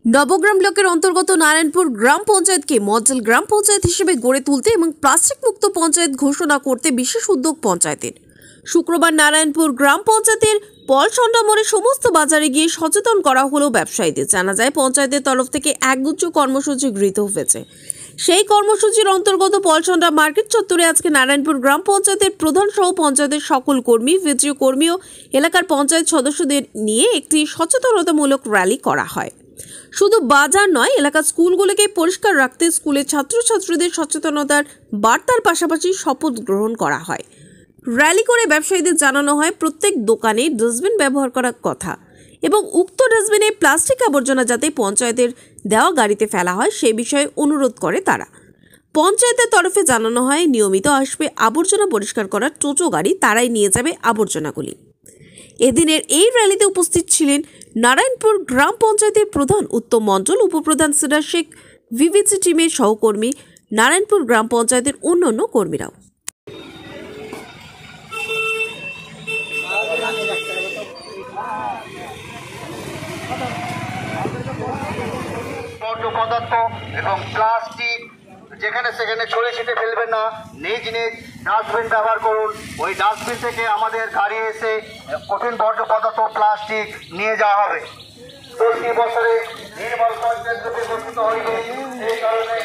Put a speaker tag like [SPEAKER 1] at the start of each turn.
[SPEAKER 1] নবগ্রাম ব্লকের অন্তর্গত নারায়ণপুর গ্রাম পঞ্চায়েতকে মডেল গ্রাম পঞ্চায়েত হিসেবে গড়ে তুলতে এবং প্লাস্টিক মুক্ত পঞ্চায়েত ঘোষণা করতে বিশেষ উদ্যোগ পঞ্চায়েতের। শুক্রবার নারায়ণপুর গ্রাম পঞ্চায়েতের পলসন্ডা মোড়ে সমস্ত বাজারে গিয়ে সচেতন করা হলো ব্যবসায়ীদের। জানা যায় পঞ্চায়েতের তরফ থেকে একগুচ্ছ কর্মসূচি গৃহীত হয়েছে। সেই কর্মসূচির অন্তর্গত পলসন্ডা মার্কেট চত্বরে আজকে নারায়ণপুর গ্রাম পঞ্চায়েতের প্রধান সহ পঞ্চায়েতের সকল কর্মী, ভিডিও কর্মী ও এলাকার পঞ্চায়েত সদস্যদের নিয়ে একটি সচেতনতামূলক র্যালি করা হয়। শুধু বাজার নয়, এলাকার স্কুলগুলোকে পরিষ্কার রাখতে স্কুলের ছাত্রছাত্রীদের সচেতনতার বার্তার পাশাপাশি শপথ গ্রহণ করা হয়। র্যালি করে ব্যবসায়ীদের জানানো হয় প্রত্যেক দোকানে ডাস্টবিন ব্যবহার করার কথা এবং উক্ত ডাস্টবিনে প্লাস্টিক আবর্জনা যাতে পঞ্চায়েতের দেওয়া গাড়িতে ফেলা হয় সে বিষয়ে অনুরোধ করে তারা। পঞ্চায়েতের তরফে জানানো হয় নিয়মিত আসবে আবর্জনা পরিষ্কার করার টোটো গাড়ি, তারাই নিয়ে যাবে আবর্জনাগুলি। এদিনের এই র্যালিতে উপস্থিত ছিলেন নারায়ণপুর গ্রাম পঞ্চায়েতের প্রধান উত্তম মণ্ডল, উপপ্রধান সিরাজ শেখ, ভিভিসি টিমের সহকর্মী, নারায়ণপুর গ্রাম পঞ্চায়েতের অন্যান্য কর্মীরাও।
[SPEAKER 2] বর্জ্য পদার্থ এবং প্লাস্টিক যেখানে সেখানে ছড়িয়ে ছিটে ফেলবেন না, নিজ নিজ ডাস্টবিন ব্যবহার করুন। ওই ডাস্টবিন থেকে আমাদের গাড়ি এসে কঠিন বর্জ্য পদার্থ প্লাস্টিক নিয়ে যাওয়া হবে। ১০ বছরে নির্মল পঞ্চায়েত রূপে গঠিত হয়নি, এই কারণে